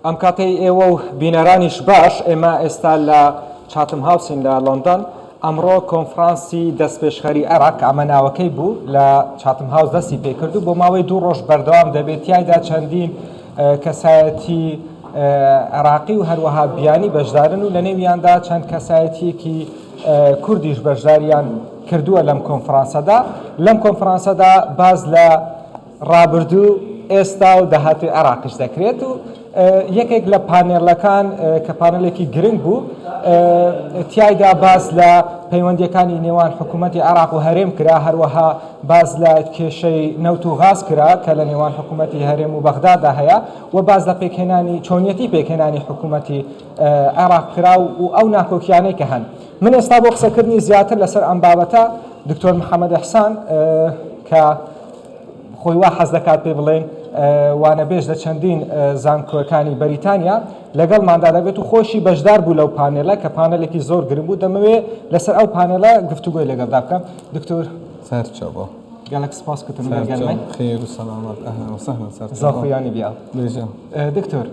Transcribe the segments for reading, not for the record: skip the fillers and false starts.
ئەم کاتەی ئێوە و بینەرانیش باش ئێمە ئێستا لە چاتم هاوسین لە لۆندۆن ئەمڕۆ کۆنفرانسی دەستپێشخەری عێراق ئەمە ناوەکەی بوو لە چاتم هاوس دەستی پێکرد و بۆ ماوەی 2 ڕۆژ بەردەوام دەبێت تایدا چەندین کەسایەتی عێراقی و هەروەها بیانی بەشدارن و لە نێویاندا چەند کەسایەتیەکی کوردیش بەشداریان کردووە لەم کۆنفرانسەدا. لەم کۆنفرانسەدا باز لە ڕابردوو ئێستا و داهاتوی عێراقیش دەکرێت و یەکێک لە پانێڵەکان کە پانێڵێکی گرنگ بوو تایدا باز لە پەیوەندیەکانی نێوان حکوومەتی عێراق و هەرێم کرا، هەروەها باز لە کێشەی نەوت و غاز کرا کە لە نێوان حکوومەتی هەرێم و بەغدادا هەیە و باز لە پێکهێنانی چۆنیەتی پێکهێنانی حکوومەتی عێراق کرا و ئەو ناکۆکیانەی کە هەن. من ئێستا بۆ قسەکردنی زیاتر لەسەر ئەم بابەتە دکتۆر محەممەد ئەحسان کە خۆی وا حەز دەکات پێ بڵێن وانەبێژ لە چەندین زانکۆکانی بەریتانیا لەگەڵماندا دەبێت و خۆشی بەشدار بوو لەو پانێڵە کە پانێڵێکی زۆر گرنگ بوو. دەمەوێت لەسەر ئەو پانێڵە گفتوگۆی لەگەڵدا بکەم. دکتۆر سەرچاوە گەلێک سپاس کەتم بەرگەرمەی خێر و سەلامەت ئەهلا وسەهلا سەر زاخۆیانی بیا. دکتۆر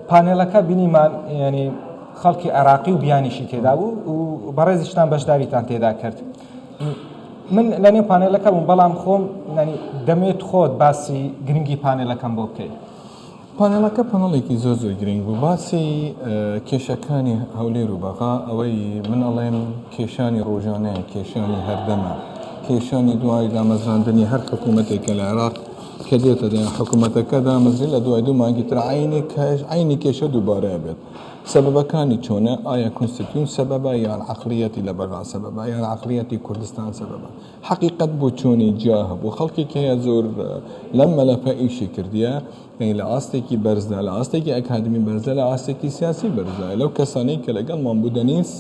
پانێڵەکە بینیمان ینی خەڵکی عێراقی و بیانیشی تێدا بوو و بەڕێزیشتان بەشداریتان تێدا کرد. من لەنێو پانێڵەکە بووم بەڵام خۆم دەمێت خۆت باسی گرنگی پانێڵەکەم بۆ بکەیت. پانێڵەکە پانێڵێکی زۆر زۆر گرنگ بوو. باسی کێشەکانی هەولێر و بەغا ئەوەی من ئەڵێم کێشانی ڕۆژانەیە، کێشانی هەردەمە، کێشانی دوای دامەزراندنی هەر حکوومەتێکە لە عێراق کە دێتە حکوومەتەکە دامەزری لە دوای 2 مانگی تر عینی کێشە دووبارە بێت. سببەکانی چۆنە؟ ئایا کنستیتیون سەبەبە یان عەقلیەتی لە بەغا سەبەبە یان عەقلیەتی کوردستان سەبەبە؟ حەقیقەت بۆ چۆنی جا هەبوو. خەڵکێک هەیە زۆر لەم مەلەفە ئیشی کردیە لە ئاستێکی بەرزدا، لە ئاستێکی ئەکادمی بەرزە، لە ئاستێکی سیاسی بەرزە. لەو کەسانەی کە لەگەڵمان بوودەنیس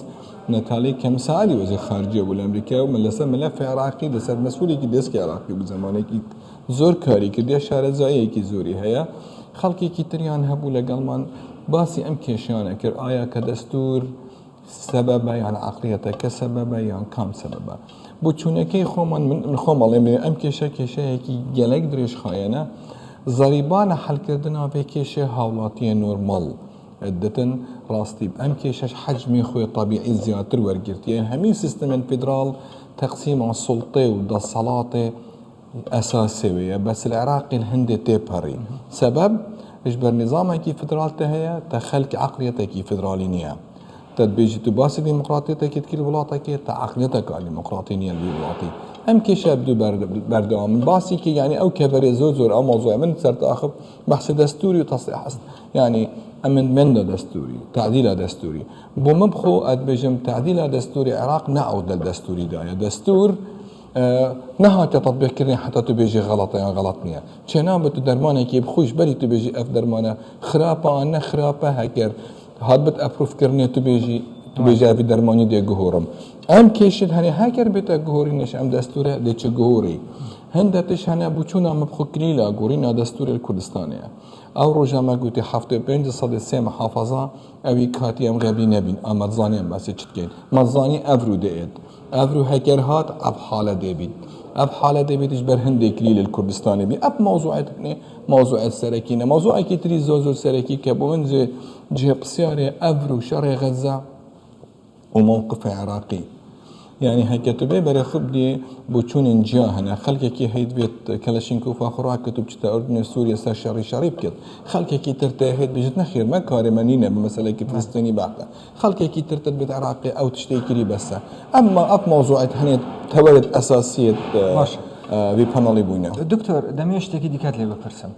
نەتالی کەمسالی وەزیر خارجیە بوو لە ئەمریکا و من لەسەر مەلەفی عێراقی لەسەر مەسئولێکی دەستکی عێراقی بوو زەمانێکی زۆر کاری کردیە، شارەزاییەکی زۆری هەیە. خەڵکێکی تریان هەبوو لەگەڵمان باسی ئەم کێشیانە کرد ئایا کە دەستور سەبەبە یان عەقلیەتەکە سەبەبە یان کام سەبەبە. بۆ چوونەکەی خۆمان من خۆمەڵێم ئەم کێشەیەکی گەلێک درێژخایەنە زەریبانە حەلکردنا بێ کێشێ هاوڵاتیە نۆرماڵ دەتن ڕاستی ئەم کێشەش حەجمی خۆی طەبیعی زیاتر وەرگرتیە. هەمین سیستەمێن فیدراڵ تەقسیمە سوڵتێ و دەسەڵاتێ ئەساسێوەیە بەس لە عێراقی هەندێ تێپەڕی سەبەب اجبر نظامێکی فدرالتە هەیە تا خەلکی عەقلیەتێکی فدرالی نییە. تدبیجی تو باسی دیموکراتیەتێکی تکیل وڵاتێکی تا عەقلیەتێکە دیموکراتی نییە وڵاتی. ئەم کێشە بدوو بەردەوام باسی کە یعنی ئەو کەبەرێ زۆر ئەو مۆزوعە من سەرتا ئاخر بەحسی دەستوری و تەصحیح هەست. یعنی ئەمندمەندە دەستوری، تعدیلە دەستوری. بۆ من بخۆ ئەدبێژم تعدیلە دەستوری عێراق نەعەود لە دەستوریدایە. دەستور نهاتە تطبیقکردنی حتا تو بێژی غەڵەتە یان غەڵەت نییە. چێنابە تو دەرمانێکی بخۆش بەری تو بێژی ئەف دەرمانە خراپە ئان نەخراپە هەگەر هات بێت ئەپروفکردنێ تو بێژی ئەڤی دەرمانی دێ گهۆڕم. ئەم کێشت هەنێ هەگەر بێتە گهۆری نەش ئەم دەستورە دێچە گهۆری. هەندە تش هەنە بچوونە مەبخۆکری لە گۆڕینا دەستوری کوردستانەیە. ئەو ڕۆژەمە گوتی 75% محافظە ئەوی کاتی ئەم غەبی نەبین ئەمەزانیان باسی چ بکەین. مەزانی ئەڤرو دێت. ئەڤرو هەگەر هات ئەف حالە دێبیت. ئەف حالە دەبێتش بەر هەندێکی لە کوردستانی بی. ئەف مۆزوعەتەکەی مۆزوعەت سەرەکینە. مۆزوعێکی تری زۆر سەرەکی کە بۆ من جێ پرسیارێ ئەڤرو شەڕێ غەزە و موقف عێراقی. يعني هكا تبي بري خبدي بوچون جا هنا خلك كي هيد بيت كلاشينكوف اخرى كتب تاع اردن سوريا سا شريب كت خلك كي ترتهد بجتنا خير ما كارمانينا بمساله كي فلسطيني بعدا خلك كي ترتد بيت عراقي او تشتكي بس اما اب موضوعات هنا تولد اساسيه ببانالي بوينا دكتور دميشتكي ديكات لي بپرسم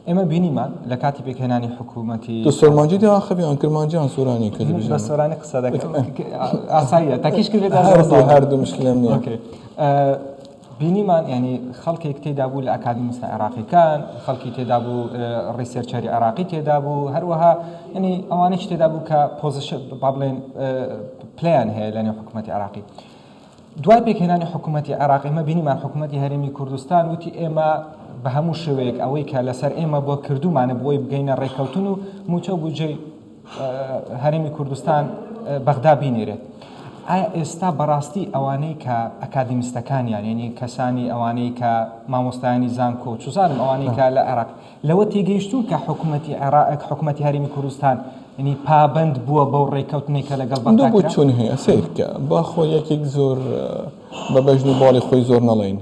اما بینیمان لە کاتی پێکهێنانی حکوومەتی دەسۆرمانجی داخەبی ئەن کرمانجیان سوورانی کرد بە سۆرانی قسە دەکەم ئاساییە تاکیش کرد هەردوو مشکلم نییە. بینیمان ینی خەڵکێک تێدا بوو لە ئەکادمیستە عێراقیەکان خەڵکی تێدا بوو ڕیسێرچەری عێراقی تێدا بوو هەروەها ینی ئەوانەی تێدا بوو کە پۆزیشن با بڵێن پلیان هەیە لە نێو حکوومەتی عێراقی. دوای پێکهێنانی حکوومەتی عێراقی ئێمە بینیمان حکوومەتی هەرێمی کوردستان وتی ئێمە بە هەموو شێوەیەک ئەوەی کە لەسەر ئێمە بۆ کردومانە بۆی بگەینە ڕێکەوتن و موچە بودجەی هەرێمی کوردستان بەغدا بینێرێت. ئایا ئێستا بەڕاستی ئەوانەی کە ئەکادمیستەکانیان ینی کەسانی ئەوانەی کە مامۆستایانی زانکۆ چوزانم ئەوانەی کە لە عێراق لەوە تێگەیشتوون کە حکوومەتی عێراق حکوومەتی هەرێمی کوردستان ینی پابند بووە بەو ڕێککەوتنێک کە لەگەڵ دوو بۆ چۆن هەیە سیرکە با خۆ یەکێک زۆر بە بەژن و باڵی خۆی زۆر نەڵێن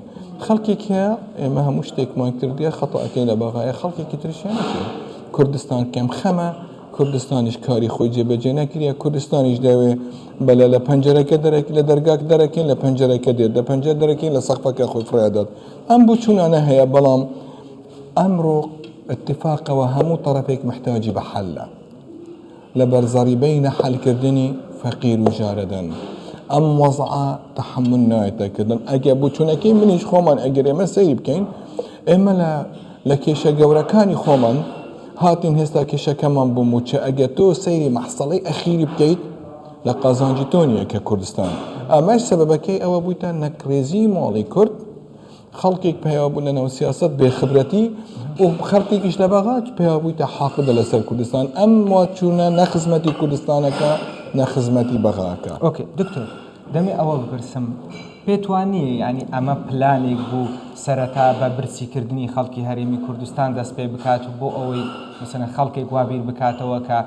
خەڵکێک هەیە ئێمە هەموو شتێکمان کردیە خەتەئەکەی لە بەغایە خەڵکێکی تریشیان نەکرد کوردستان کەم خەمە کوردستانیش کاری خۆی جێبەجێ نەکردە کوردستانیش دەوێ بەلە لە پەنجەرەکە دەرەکی لە دەرگاک دەرەکەین لە پەنجەرەکە دێت لە پەنجەر دەرەکەین لە سەقفەکە خۆی فڕیادات ئەم بوو چوونانە هەیە بەڵام ئەمڕۆ اتفاقەوە هەموو طرفێک محتاجی بە حەلە لەبەر زەریبەی نەحەلکردنی فەقیر و ژارەدەن ئەم وەزعە تەحمل نایەتەکردن ئەگە بوو چوونەکەی منیش خۆمان ئەگەر ئێمە سەیری بکەین ئێمە لە کێشە گەورەکانی خۆمان هاتین هێستا کێشەکەمان بموچە ئەگە تۆ سەیری مەحسەڵەی ئەخیری بکەیت لە قازانجی تۆ نییە کە کوردستان ئەمەش سەبەبەکەی ئەوە بوویتە نەکرێزی ماڵی کورد خەڵکێک پێیاوە بوو لەنەوە سیاسەت بێخبرەتی و خەڵکێکیش لە بەغات پێیاوە بوویتە حاقدە لەسەر کوردستان ئەم واچوونە نەخزمەتی کوردستانەکە نەخزمەتی بەغاکە. ئۆکێ دکتۆر دەمێ ئەوە بپرسم پێتوانیە ینی ئەمە پلانێک بوو سەرەتا بە برسیکردنی خەڵکی هەرێمی کوردستان دەست پێ بکات و بۆ ئەوەی مثلەن خەڵکێک وابیر بکاتەوە کە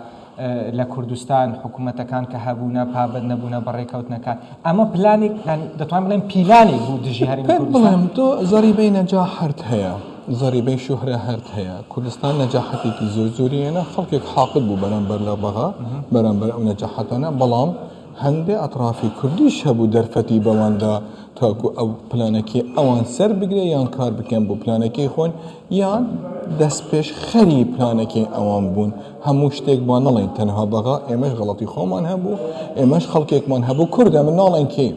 لە کوردستان حکوومەتەکان کە هەبوونە پابند نەبوونە بەڕێکەوتنەکان ئەمە پلانێک دەتوانین بڵێن پیلانێک بوو دژی هەرێمی کوردستان تۆ زەریبەی نەجاحەت هەیە زەریبەی شوهرە هەرت هەیە کوردستان نەجاحەتێکی زۆر زۆریەنە خەڵکێک حاقد بوو بەرامبەر لە بەغا بەرامبەر ئەو نەجاحەتانە بەڵام هەندێک ئەطرافی کوردیش هەبوو دەرفەتی بەواندا تاکو ئەو پلانەکەی ئەوان سەر بگرێ یان کار بکەن بۆ پلانەکەی خۆن یان دەست پێش خەری پلانەکەی ئەوان بوون هەموو شتێک بۆ نەڵێن تەنها بەغا ئێمەش غەڵەتی خۆمان هەبوو ئێمەش خەڵکێکمان هەبوو کوردە من ناڵێن کێ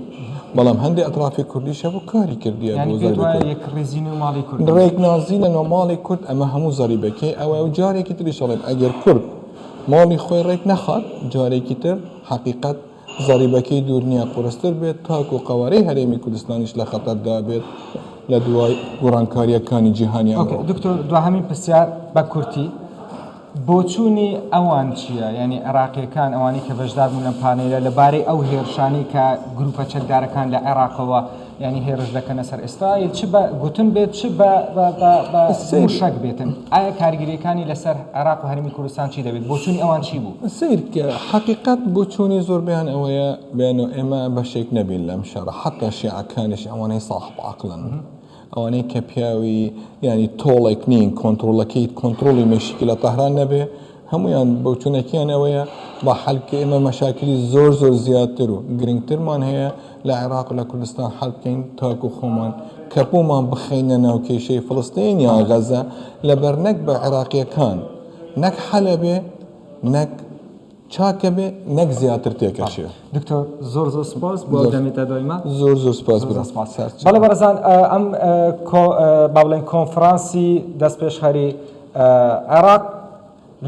بەڵام هەندێک ئەطرافی کوردیش هەبوو کاری کردیە ڕێکنازی لە نۆماڵی کورد ئەمە هەموو زەریبەکەی ئەوە و جارێکی تریش دەڵێن ئەگەر کورد ماڵی خۆی ڕێک نەخات جارێکی تر حەقیقەت زەریبەکەی دوور نییە قورستر بێت تاکو قەوارەی هەرێمی کوردستانیش لە خەتەردا بێت لە دوای گۆڕانکاریەکانی جیهانی دکتۆر دواهەمین پرسیار بە کورتی بۆچوونی ئەوان چییە ینی عێراقیەکان ئەوانی کە بەشدار بوون لەم پانەیرە لەبارەی ئەو هێرشانی کە گروپە چەکدارەکان لە عێراقەوە ینی هێرش دەکەنە سەر ئێستایل چ بە گوتن بێت چ بە شەک بێتن ئایا کارگیریەکانی لەسەر عێراق و هەرێمی کوردستان چی دەبێت بۆچوونی ئەوان چی بوو سیرکە حەقیقەت بۆچوونی زۆربیان ئەوەیە بێنەوە ئێمە بەشێک نەبین لەم شەڕە حتا شیعەکانیش ئەوانەی ساحب عەقڵن ئەوانەی کە پیاوی ینی تۆڵێک نین کۆنتڕۆڵەکەی کۆنتڕۆڵی مێشکی لە تەهران نەبێ هەمویان بۆچوونەکەیان ئەوەیە بە حەلکە ئێمە مەشاکلی زۆر زیاتر و گرنگترمان هەیە لە عێراق و لە کوردستان حەل بکەین تاکو خۆمان کەپۆمان بخەینە ناو کێشەی فڵستین یا غەزە لەبەر نەک بە عێراقیەکان نەک حەلە بێ نەک چاکە بێ نەک زیاتر تێکەشێ دکتۆر زۆر سپاس بۆ دەمێتە دوایمە زۆر سپاس بەڵێ بەڕێزان ئەم با بڵێن کۆنفرانسی دەست پێشخەری عێراق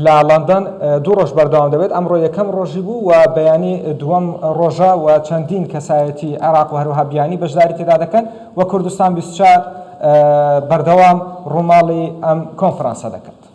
لە لەندەن دوو ڕۆژ بەردەوام دەبێت ئەمڕۆ یەکەم ڕۆژی بوو و بەیانی دووەم ڕۆژە و چەندین کەسایەتی عێراق و هەروەها بیانی بەشداری تێدا دەکەن و کوردستان 24 بەردەوام ڕووماڵی ئەم کۆنفرانسە دەکات